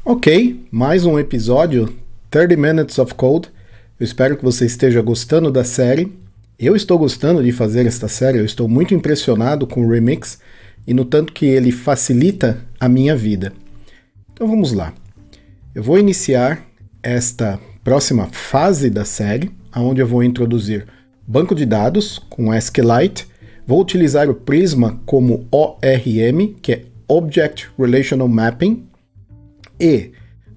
Ok, mais um episódio, 30 Minutes of Code. Eu espero que você esteja gostando da série. Eu estou gostando de fazer esta série, eu estou muito impressionado com o Remix e no tanto que ele facilita a minha vida. Então vamos lá. Eu vou iniciar esta próxima fase da série, onde eu vou introduzir banco de dados com SQLite. Vou utilizar o Prisma como ORM, que é Object Relational Mapping. E,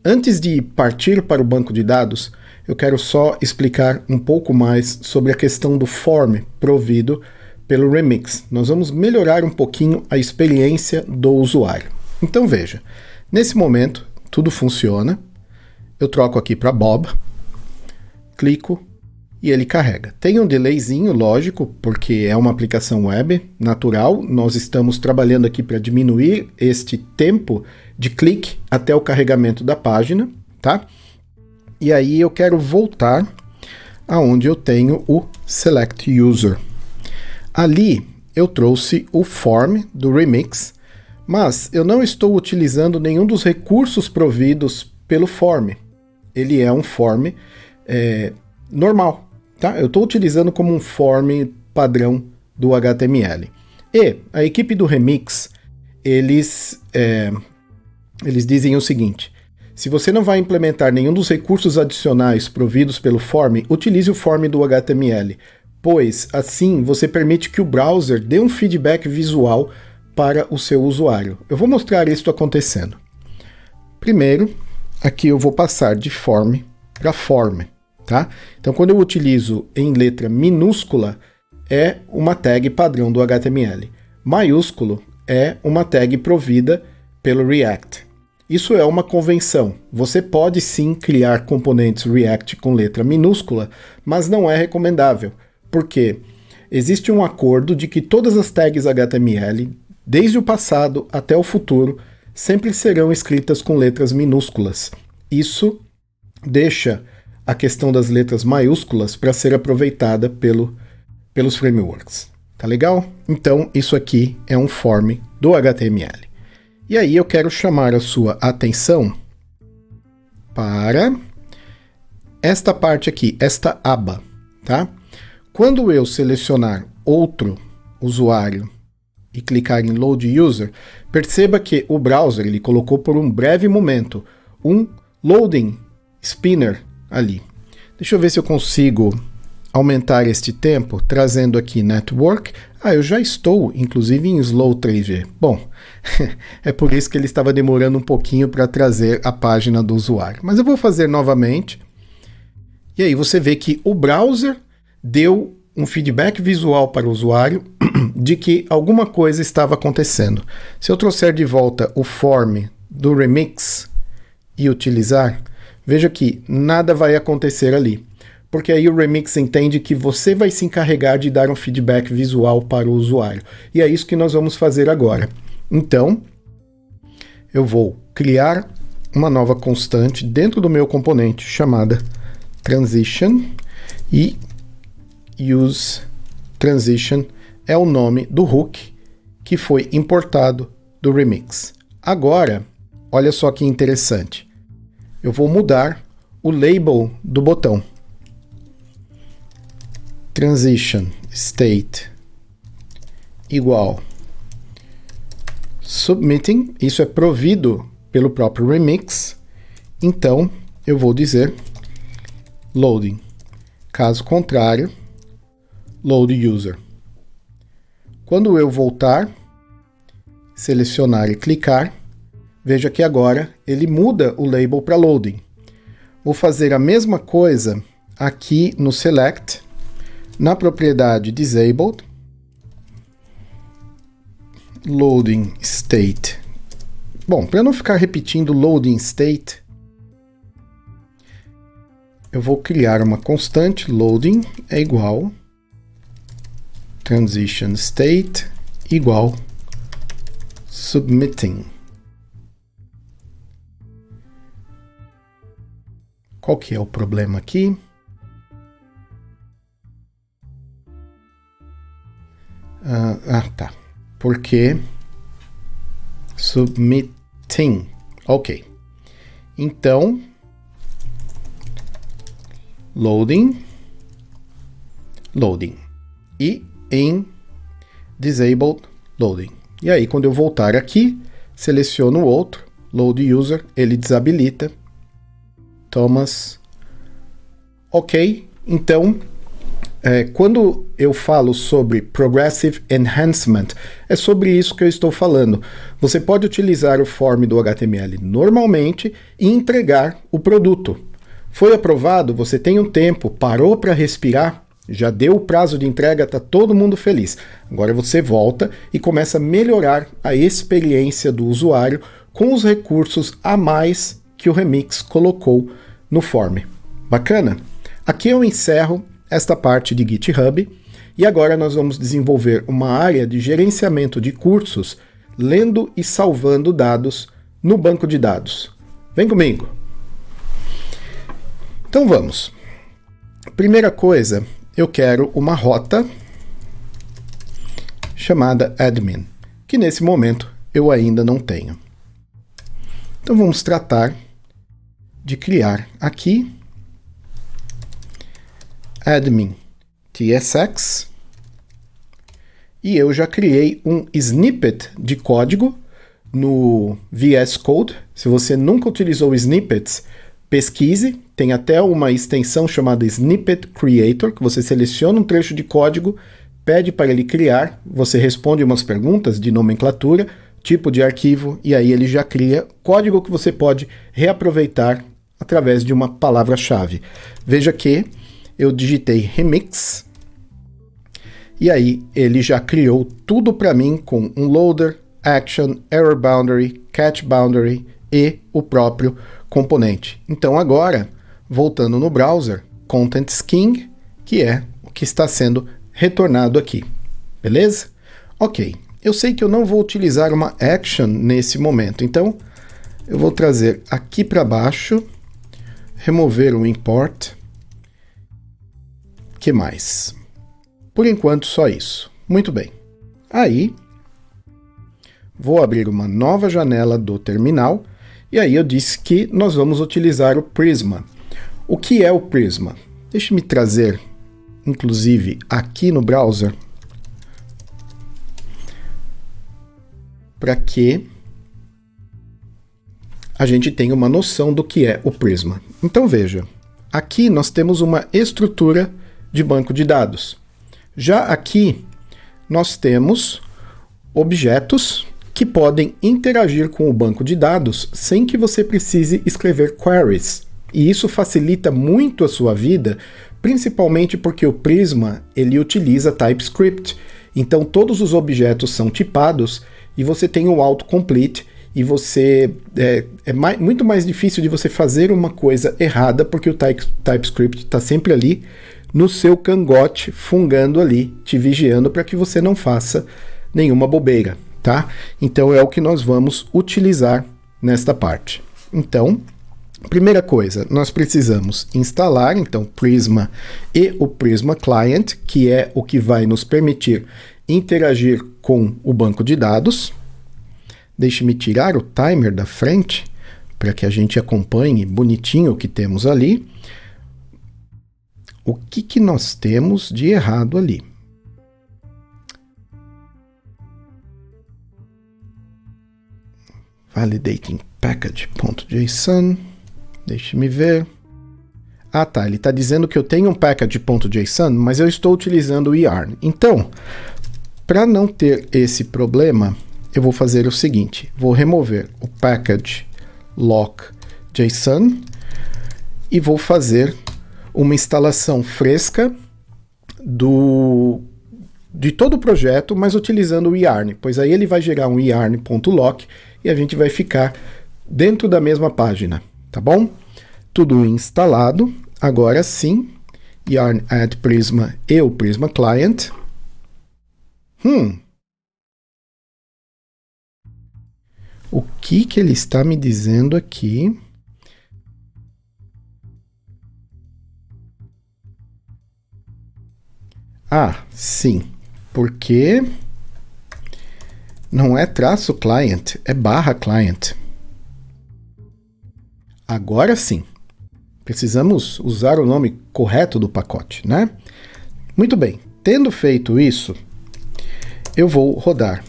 antes de partir para o banco de dados, eu quero só explicar um pouco mais sobre a questão do form provido pelo Remix. Nós vamos melhorar um pouquinho a experiência do usuário. Então veja, nesse momento tudo funciona. Eu troco aqui para Bob, clico e ele carrega. Tem um delayzinho, lógico, porque é uma aplicação web natural. Nós estamos trabalhando aqui para diminuir este tempo de clique até o carregamento da página, tá? E aí eu quero voltar aonde eu tenho o Select User. Ali eu trouxe o form do Remix, mas eu não estou utilizando nenhum dos recursos providos pelo form. Ele é um form normal. Tá? Eu estou utilizando como um form padrão do HTML. E a equipe do Remix, eles dizem o seguinte: se você não vai implementar nenhum dos recursos adicionais providos pelo form, utilize o form do HTML, pois assim você permite que o browser dê um feedback visual para o seu usuário. Eu vou mostrar isso acontecendo. Primeiro, aqui eu vou passar de form para form. Tá? Então, quando eu utilizo em letra minúscula, é uma tag padrão do HTML. Maiúsculo é uma tag provida pelo React. Isso é uma convenção. Você pode sim criar componentes React com letra minúscula, mas não é recomendável, porque existe um acordo de que todas as tags HTML, desde o passado até o futuro, sempre serão escritas com letras minúsculas. Isso deixa a questão das letras maiúsculas para ser aproveitada pelos frameworks. Tá legal? Então, isso aqui é um form do HTML. E aí eu quero chamar a sua atenção para esta parte aqui, esta aba, tá? Quando eu selecionar outro usuário e clicar em Load User, perceba que o browser ele colocou por um breve momento um Loading Spinner ali. Deixa eu ver se eu consigo aumentar este tempo, trazendo aqui Network. Eu já estou, inclusive, em Slow 3G. Bom, é por isso que ele estava demorando um pouquinho para trazer a página do usuário. Mas eu vou fazer novamente. E aí você vê que o browser deu um feedback visual para o usuário de que alguma coisa estava acontecendo. Se eu trouxer de volta o form do Remix e utilizar, veja que nada vai acontecer ali, porque aí o Remix entende que você vai se encarregar de dar um feedback visual para o usuário. E é isso que nós vamos fazer agora. Então, eu vou criar uma nova constante dentro do meu componente chamada Transition, e use transition é o nome do hook que foi importado do Remix. Agora, olha só que interessante. Eu vou mudar o label do botão. Transition state igual submitting. Isso é provido pelo próprio Remix. Então, eu vou dizer loading. Caso contrário, load user. Quando eu voltar, selecionar e clicar, veja que agora ele muda o label para loading. Vou fazer a mesma coisa aqui no select, na propriedade disabled, loading state. Bom, para não ficar repetindo loading state, eu vou criar uma constante, loading é igual transition state igual submitting. Qual que é o problema aqui? Tá. Porque submitting. Ok. Então, loading, e em disabled loading. E aí, quando eu voltar aqui, seleciono o outro, load user, ele desabilita. Thomas, ok. Então, quando eu falo sobre Progressive Enhancement, é sobre isso que eu estou falando. Você pode utilizar o form do HTML normalmente e entregar o produto. Foi aprovado, você tem um tempo, parou para respirar, já deu o prazo de entrega, está todo mundo feliz. Agora você volta e começa a melhorar a experiência do usuário com os recursos a mais que o Remix colocou no form. Bacana? Aqui eu encerro esta parte de GitHub e agora nós vamos desenvolver uma área de gerenciamento de cursos, lendo e salvando dados no banco de dados. Vem comigo! Então vamos. Primeira coisa, eu quero uma rota chamada admin, que nesse momento eu ainda não tenho. Então vamos tratar de criar aqui admin tsx e eu já criei um snippet de código no VS Code. Se você nunca utilizou snippets, pesquise, tem até uma extensão chamada Snippet Creator, que você seleciona um trecho de código, pede para ele criar, você responde umas perguntas de nomenclatura, tipo de arquivo, e aí ele já cria código que você pode reaproveitar através de uma palavra-chave. Veja que eu digitei remix, e aí ele já criou tudo para mim com um loader, action, error boundary, catch boundary e o próprio componente. Então agora, voltando no browser, content scheme, que é o que está sendo retornado aqui. Beleza? Ok. Eu sei que eu não vou utilizar uma action nesse momento, então eu vou trazer aqui para baixo, remover o import. Que mais? Por enquanto só isso. Muito bem. Aí, vou abrir uma nova janela do terminal, e aí eu disse que nós vamos utilizar o Prisma. O que é o Prisma? Deixe-me trazer, inclusive, aqui no browser, para que a gente tenha uma noção do que é o Prisma. Então veja, aqui nós temos uma estrutura de banco de dados. Já aqui nós temos objetos que podem interagir com o banco de dados sem que você precise escrever queries. E isso facilita muito a sua vida, principalmente porque o Prisma ele utiliza TypeScript. Então todos os objetos são tipados e você tem o autocomplete e você muito mais difícil de você fazer uma coisa errada porque o TypeScript está sempre ali no seu cangote, fungando ali, te vigiando para que você não faça nenhuma bobeira, tá? Então é o que nós vamos utilizar nesta parte. Então, primeira coisa, nós precisamos instalar, então, Prisma e o Prisma Client, que é o que vai nos permitir interagir com o banco de dados. Deixe-me tirar o timer da frente, para que a gente acompanhe bonitinho o que temos ali. O que nós temos de errado ali? Validating package.json. Deixe-me ver. Ah, tá. Ele está dizendo que eu tenho um package.json, mas eu estou utilizando o yarn. Então, para não ter esse problema, eu vou fazer o seguinte. Vou remover o package lock.json e vou fazer uma instalação fresca de todo o projeto, mas utilizando o yarn, pois aí ele vai gerar um yarn.lock e a gente vai ficar dentro da mesma página, tá bom? Tudo instalado, agora sim, yarn add Prisma e o Prisma Client. O que ele está me dizendo aqui? Ah, sim, porque não é traço client, é barra client. Agora sim, precisamos usar o nome correto do pacote, né? Muito bem, tendo feito isso, eu vou rodar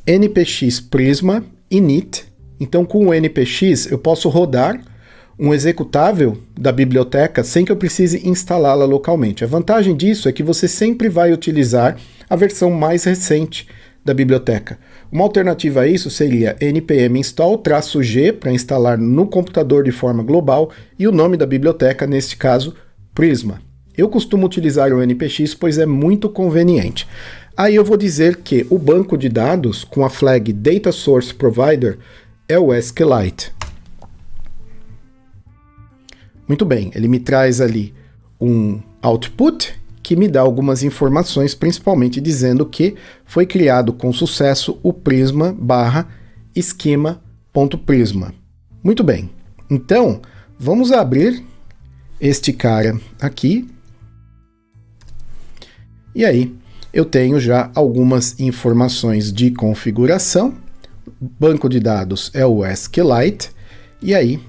npx prisma init. Então, com o npx, eu posso rodar um executável da biblioteca sem que eu precise instalá-la localmente. A vantagem disso é que você sempre vai utilizar a versão mais recente da biblioteca. Uma alternativa a isso seria npm install-g para instalar no computador de forma global e o nome da biblioteca, neste caso, Prisma. Eu costumo utilizar o npx, pois é muito conveniente. Aí eu vou dizer que o banco de dados com a flag Data Source Provider é o SQLite. Muito bem, ele me traz ali um output que me dá algumas informações, principalmente dizendo que foi criado com sucesso o prisma /esquema.prisma. Muito bem, então vamos abrir este cara aqui. E aí eu tenho já algumas informações de configuração. Banco de dados é o SQLite. E aí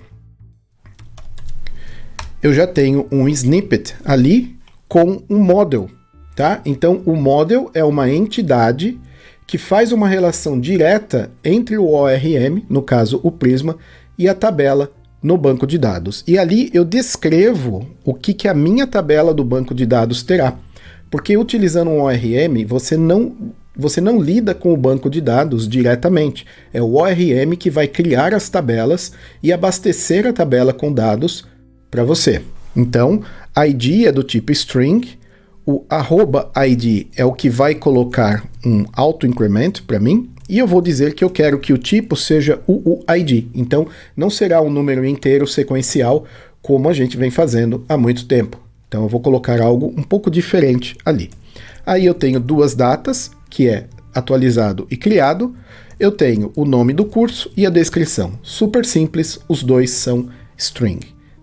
eu já tenho um snippet ali com um model, tá? Então, o model é uma entidade que faz uma relação direta entre o ORM, no caso o Prisma, e a tabela no banco de dados. E ali eu descrevo o que a minha tabela do banco de dados terá. Porque utilizando um ORM, você não lida com o banco de dados diretamente. É o ORM que vai criar as tabelas e abastecer a tabela com dados para você. Então, ID é do tipo string, o @id é o que vai colocar um auto-increment para mim, e eu vou dizer que eu quero que o tipo seja UUID. Então, não será um número inteiro sequencial, como a gente vem fazendo há muito tempo. Então, eu vou colocar algo um pouco diferente ali. Aí eu tenho duas datas, que é atualizado e criado. Eu tenho o nome do curso e a descrição. Super simples, os dois são string.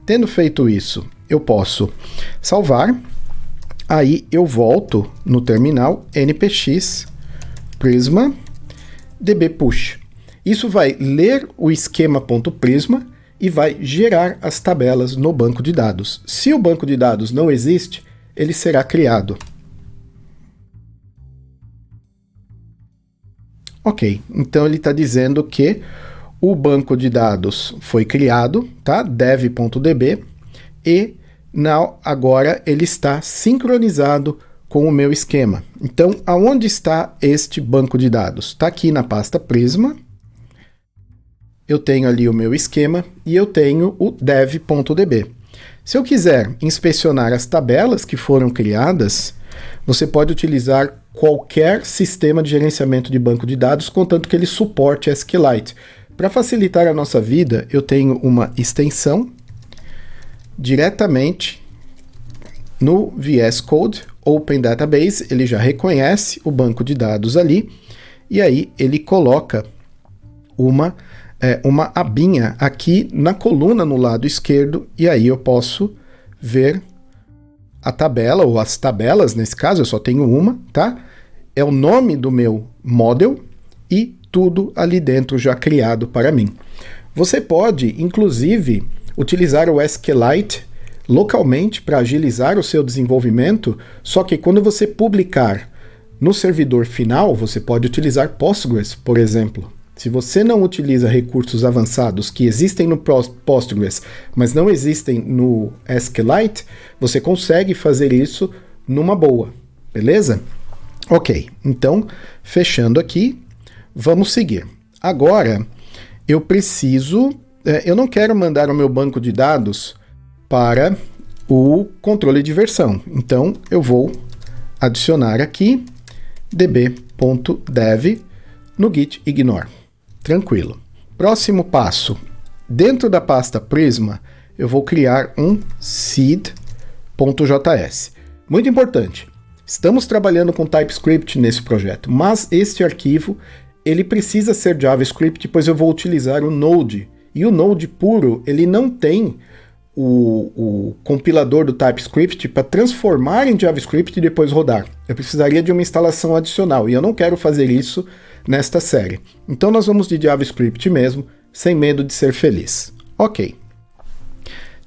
Tendo feito isso, eu posso salvar. Aí eu volto no terminal npx prisma dbpush. Isso vai ler o esquema.prisma e vai gerar as tabelas no banco de dados. Se o banco de dados não existe, ele será criado. Ok, então ele está dizendo que o banco de dados foi criado, tá? dev.db, e agora ele está sincronizado com o meu esquema. Então, aonde está este banco de dados? Está aqui na pasta Prisma. Eu tenho ali o meu esquema e eu tenho o dev.db. Se eu quiser inspecionar as tabelas que foram criadas, você pode utilizar qualquer sistema de gerenciamento de banco de dados, contanto que ele suporte SQLite. Para facilitar a nossa vida, eu tenho uma extensão diretamente no VS Code Open Database. Ele já reconhece o banco de dados ali, e aí ele coloca uma abinha aqui na coluna no lado esquerdo, e aí eu posso ver a tabela, ou as tabelas, nesse caso eu só tenho uma, tá? É o nome do meu model e tudo ali dentro já criado para mim. Você pode, inclusive, utilizar o SQLite localmente para agilizar o seu desenvolvimento, só que quando você publicar no servidor final, você pode utilizar Postgres, por exemplo. Se você não utiliza recursos avançados que existem no Postgres, mas não existem no SQLite, você consegue fazer isso numa boa, beleza? Ok, então, fechando aqui, vamos seguir. Agora, eu não quero mandar o meu banco de dados para o controle de versão. Então, eu vou adicionar aqui db.dev no git ignore. Tranquilo. Próximo passo. Dentro da pasta Prisma, eu vou criar um seed.js. Muito importante. Estamos trabalhando com TypeScript nesse projeto, mas este arquivo ele precisa ser JavaScript, pois eu vou utilizar o Node. E o Node puro, ele não tem o compilador do TypeScript para transformar em JavaScript e depois rodar. Eu precisaria de uma instalação adicional, e eu não quero fazer isso nesta série. Então nós vamos de JavaScript mesmo, sem medo de ser feliz. Ok.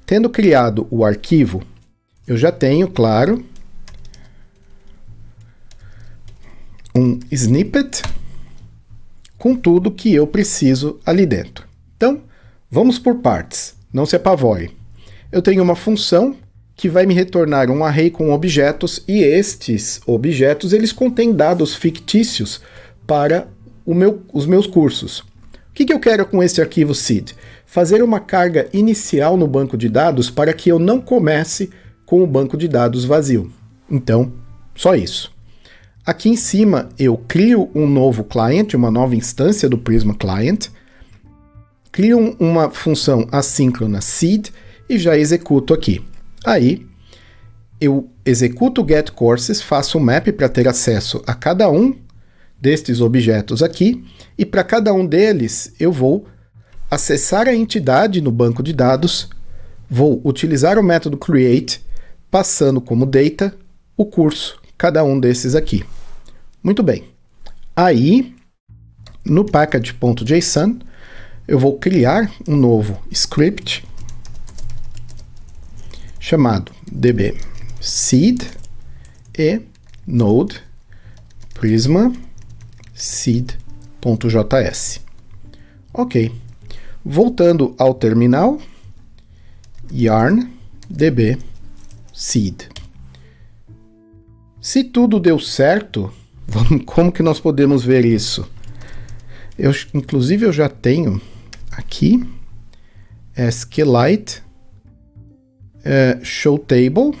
Tendo criado o arquivo, eu já tenho, claro, um snippet com tudo que eu preciso ali dentro. Então, vamos por partes, não se apavore. Eu tenho uma função que vai me retornar um array com objetos, e estes objetos eles contêm dados fictícios para os meus cursos. O que eu quero com esse arquivo seed? Fazer uma carga inicial no banco de dados para que eu não comece com o banco de dados vazio. Então, só isso. Aqui em cima eu crio um novo client, uma nova instância do Prisma Client, crio uma função assíncrona seed e já executo aqui. Aí eu executo o getCourses, faço um map para ter acesso a cada um destes objetos aqui, e para cada um deles eu vou acessar a entidade no banco de dados, vou utilizar o método create, passando como data o curso, cada um desses aqui. Muito bem. Aí, no package.json, eu vou criar um novo script chamado db seed e node prisma seed.js. Ok. Voltando ao terminal, yarn db seed. Se tudo deu certo, como que nós podemos ver isso? Inclusive eu já tenho aqui SQLite show table,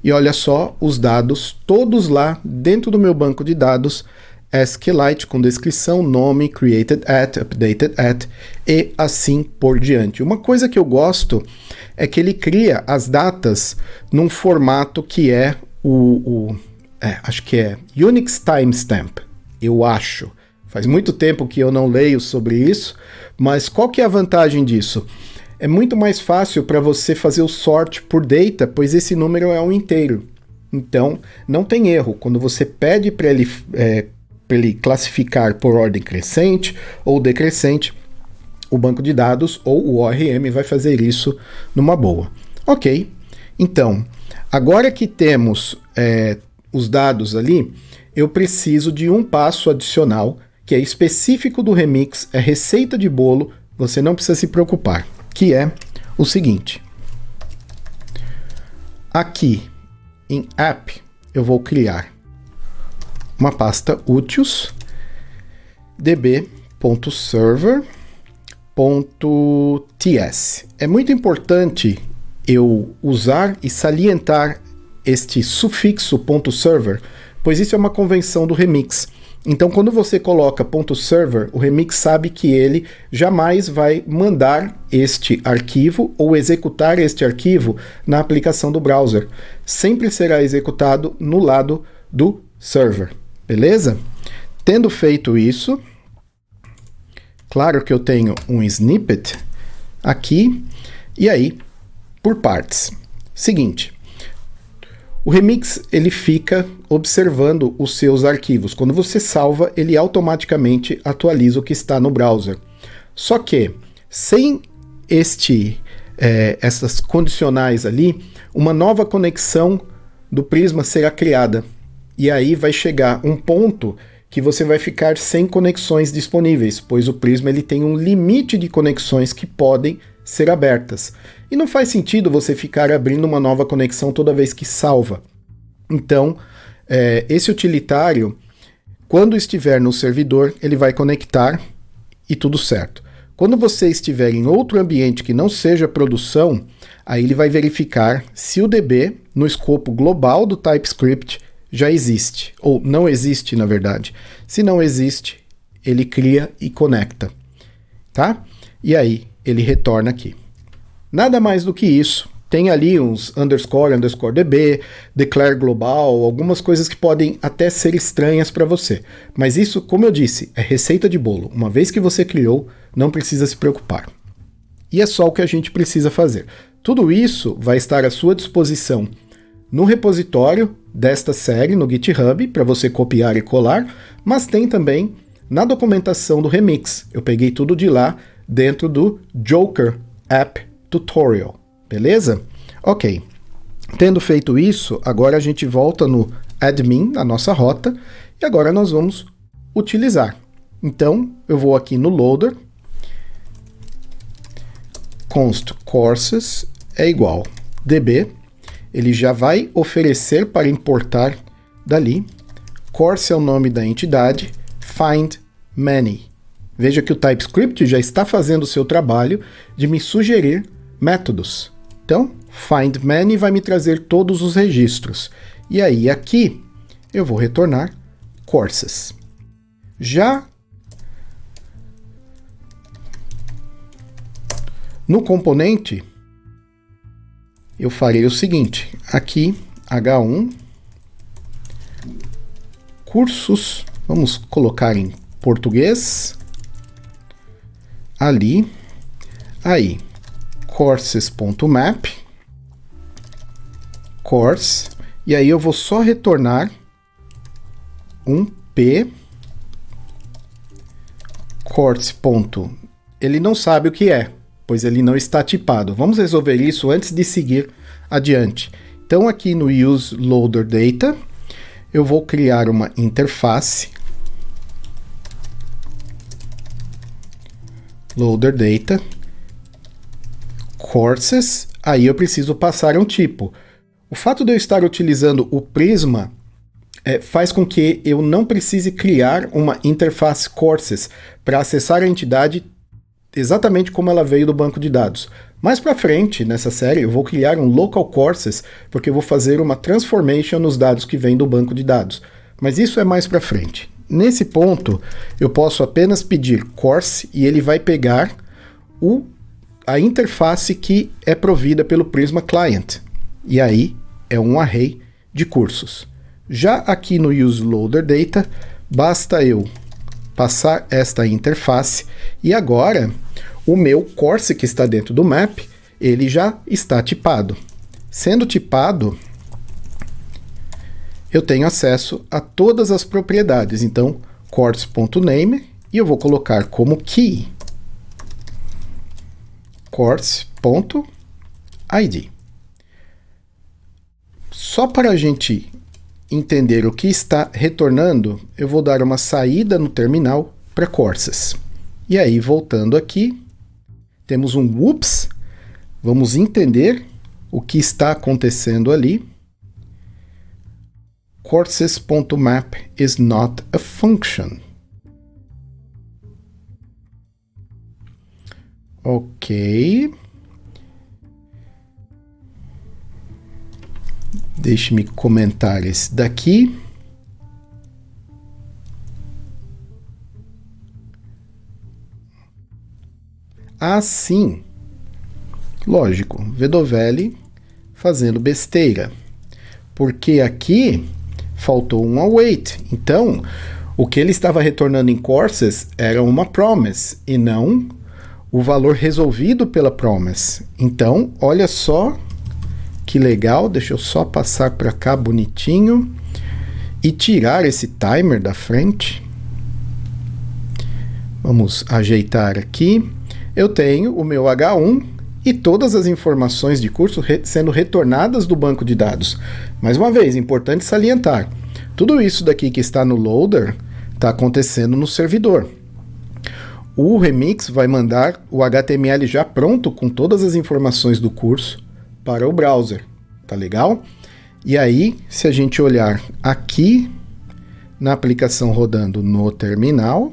e olha só os dados todos lá dentro do meu banco de dados SQLite com descrição, nome, created at, updated at e assim por diante. Uma coisa que eu gosto é que ele cria as datas num formato que é acho que é Unix Timestamp, eu acho. Faz muito tempo que eu não leio sobre isso, mas qual que é a vantagem disso? É muito mais fácil para você fazer o sort por data, pois esse número é um inteiro. Então, não tem erro. Quando você pede para ele classificar por ordem crescente ou decrescente, o banco de dados ou o ORM vai fazer isso numa boa. Ok, então, agora que temos os dados ali, eu preciso de um passo adicional, que é específico do Remix, é receita de bolo, você não precisa se preocupar, que é o seguinte. Aqui em app, eu vou criar uma pasta úteis db.server.ts. É muito importante eu usar e salientar este sufixo .server, pois isso é uma convenção do Remix. Então, quando você coloca .server, o Remix sabe que ele jamais vai mandar este arquivo ou executar este arquivo na aplicação do browser. Sempre será executado no lado do server, beleza? Tendo feito isso, claro que eu tenho um snippet aqui, e aí, por partes. Seguinte, o Remix ele fica observando os seus arquivos. Quando você salva, ele automaticamente atualiza o que está no browser. Só que, sem essas condicionais ali, uma nova conexão do Prisma será criada. E aí vai chegar um ponto que você vai ficar sem conexões disponíveis, pois o Prisma ele tem um limite de conexões que podem ser abertas. E não faz sentido você ficar abrindo uma nova conexão toda vez que salva. Então, esse utilitário, quando estiver no servidor, ele vai conectar e tudo certo. Quando você estiver em outro ambiente que não seja produção, aí ele vai verificar se o DB, no escopo global do TypeScript, já existe, ou não existe, na verdade. Se não existe, ele cria e conecta, tá? E aí, ele retorna aqui. Nada mais do que isso. Tem ali uns __db, declare global, algumas coisas que podem até ser estranhas para você. Mas isso, como eu disse, é receita de bolo. Uma vez que você criou, não precisa se preocupar. E é só o que a gente precisa fazer. Tudo isso vai estar à sua disposição no repositório desta série, no GitHub, para você copiar e colar, mas tem também na documentação do Remix. Eu peguei tudo de lá dentro do Joker App tutorial, beleza? Ok. Tendo feito isso, agora a gente volta no admin, na nossa rota, e agora nós vamos utilizar. Então, eu vou aqui no loader, const courses é igual db, ele já vai oferecer para importar dali, course é o nome da entidade, find many. Veja que o TypeScript já está fazendo o seu trabalho de me sugerir métodos. Então, find many vai me trazer todos os registros. E aí aqui eu vou retornar courses. Já no componente, eu farei o seguinte, aqui H1, cursos, vamos colocar em português, ali, aí, courses.map, course, e aí eu vou só retornar um P, course. Ele não sabe o que é, pois ele não está tipado. Vamos resolver isso antes de seguir adiante. Então aqui no use loader data, eu vou criar uma interface loader data courses, aí eu preciso passar um tipo. O fato de eu estar utilizando o Prisma faz com que eu não precise criar uma interface courses para acessar a entidade exatamente como ela veio do banco de dados. Mais para frente, nessa série, eu vou criar um local courses, porque eu vou fazer uma transformation nos dados que vêm do banco de dados. Mas isso é mais para frente. Nesse ponto, eu posso apenas pedir course e ele vai pegar a interface que é provida pelo Prisma Client. E aí é um array de cursos. Já aqui no use loader data, basta eu passar esta interface e agora o meu course que está dentro do map, ele já está tipado. Sendo tipado, eu tenho acesso a todas as propriedades. Então, course.name, e eu vou colocar como key course.id. Só para a gente entender o que está retornando, eu vou dar uma saída no terminal para courses. E aí, voltando aqui, temos um whoops, vamos entender o que está acontecendo ali. Courses.map is not a function. Ok. Deixe-me comentar esse daqui. Assim, lógico, Vedovelli fazendo besteira, porque aqui faltou um await. Então, o que ele estava retornando em courses era uma promise e não o valor resolvido pela promise. Então, olha só que legal, deixa eu só passar para cá bonitinho e tirar esse timer da frente. Vamos ajeitar aqui. Eu tenho o meu H1 e todas as informações de curso sendo retornadas do banco de dados. Mais uma vez, importante salientar, tudo isso daqui que está no loader está acontecendo no servidor. O Remix vai mandar o HTML já pronto com todas as informações do curso para o browser, tá legal? E aí, se a gente olhar aqui na aplicação rodando no terminal,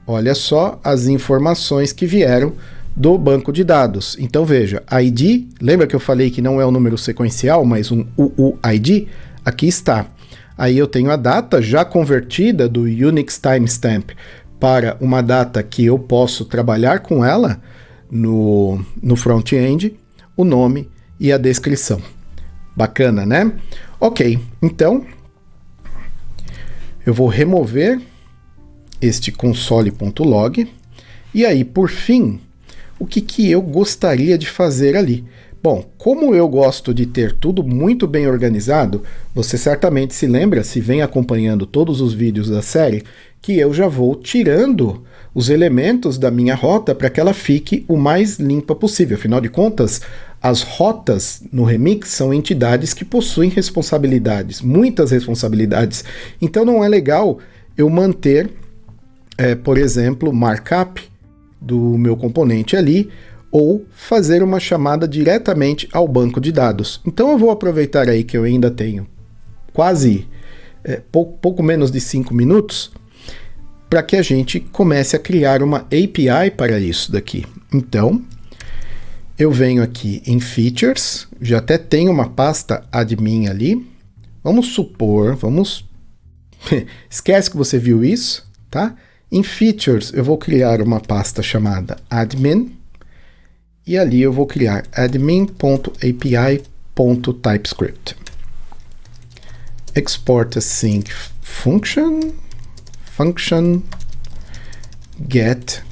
olha só as informações que vieram do banco de dados. Então veja, ID, lembra que eu falei que não é um número sequencial, mas um UUID? Aqui está. Aí eu tenho a data já convertida do Unix timestamp para uma data que eu posso trabalhar com ela no front-end, o nome e a descrição. Bacana, né? Ok, então eu vou remover este console.log e aí, por fim, o que eu gostaria de fazer ali? Bom, como eu gosto de ter tudo muito bem organizado, você certamente se lembra, se vem acompanhando todos os vídeos da série, que eu já vou tirando os elementos da minha rota para que ela fique o mais limpa possível. Afinal de contas, as rotas no Remix são entidades que possuem responsabilidades, muitas responsabilidades. Então não é legal eu manter, por exemplo, markup do meu componente ali, ou fazer uma chamada diretamente ao banco de dados. Então eu vou aproveitar aí que eu ainda tenho quase pouco menos de 5 minutos para que a gente comece a criar uma API para isso daqui. Então, eu venho aqui em Features, já até tenho uma pasta admin ali. Vamos supor, esquece que você viu isso, tá? Em Features, eu vou criar uma pasta chamada admin, e ali eu vou criar admin.api.typescript. Export async function get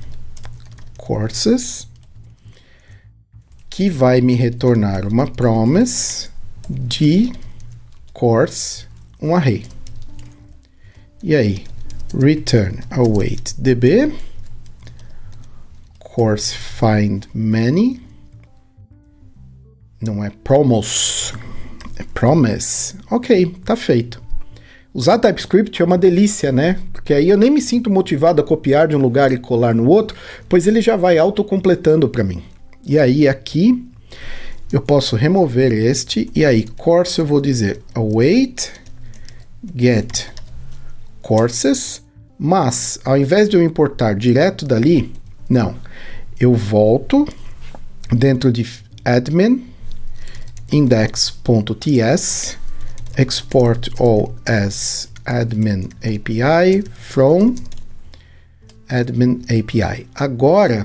courses, que vai me retornar uma promise de course, um array. E aí, return await db, course find many, não é promos, é promise. Ok, tá feito. Usar TypeScript é uma delícia, né? Porque aí eu nem me sinto motivado a copiar de um lugar e colar no outro, pois ele já vai autocompletando para mim. E aí aqui eu posso remover este, e aí course eu vou dizer await get courses, mas ao invés de eu importar direto dali, não, eu volto dentro de admin index.ts, export all as admin API from admin API. Agora,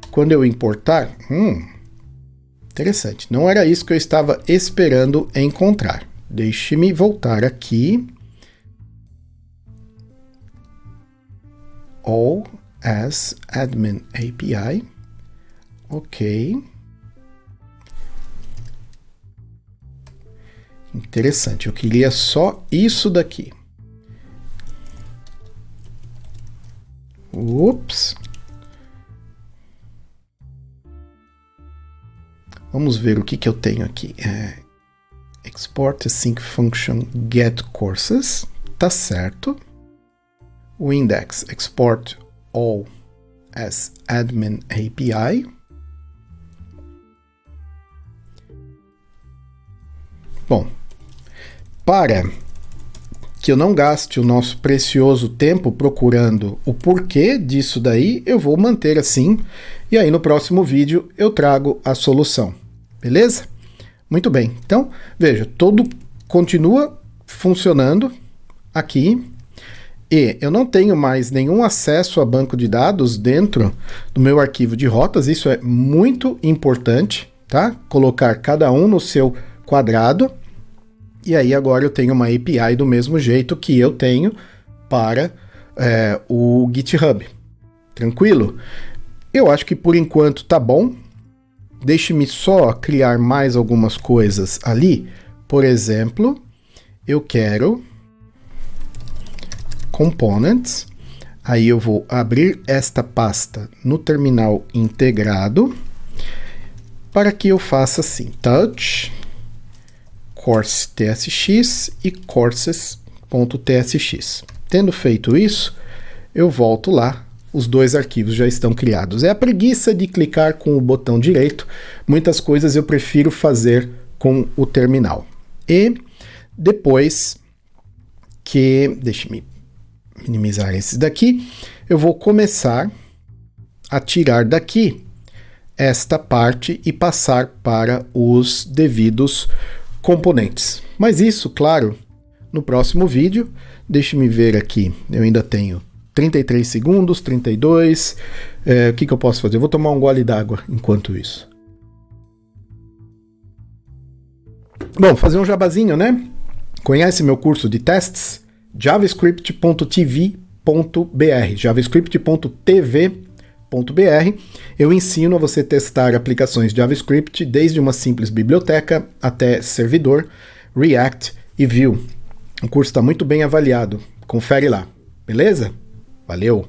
quando eu importar, interessante, não era isso que eu estava esperando encontrar. Deixe-me voltar aqui. All as admin API. Ok. Interessante, eu queria só isso daqui. Ups. Vamos ver o que eu tenho aqui. Export async function get courses. Tá certo. O index export all as admin API. Bom, para que eu não gaste o nosso precioso tempo procurando o porquê disso daí, eu vou manter assim, e aí no próximo vídeo eu trago a solução, beleza? Muito bem, então, veja, tudo continua funcionando aqui, e eu não tenho mais nenhum acesso a banco de dados dentro do meu arquivo de rotas, isso é muito importante, tá? Colocar cada um no seu quadrado, e aí agora eu tenho uma API do mesmo jeito que eu tenho para o GitHub. Tranquilo? Eu acho que por enquanto tá bom. Deixe-me só criar mais algumas coisas ali. Por exemplo, eu quero components. Aí eu vou abrir esta pasta no terminal integrado para que eu faça assim, touch course tsx e courses.tsx. Tendo feito isso, eu volto lá, os dois arquivos já estão criados. É a preguiça de clicar com o botão direito, muitas coisas eu prefiro fazer com o terminal. E depois deixe-me minimizar esses daqui, eu vou começar a tirar daqui esta parte e passar para os devidos componentes. Mas isso, claro, no próximo vídeo. Deixe-me ver aqui, eu ainda tenho 33 segundos, 32. O que eu posso fazer? Eu vou tomar um gole d'água enquanto isso. Bom, fazer um jabazinho, né? Conhece meu curso de testes? javascript.tv.br, javascript.tv.br. Eu ensino a você testar aplicações JavaScript desde uma simples biblioteca até servidor, React e Vue. O curso está muito bem avaliado. Confere lá, beleza? Valeu!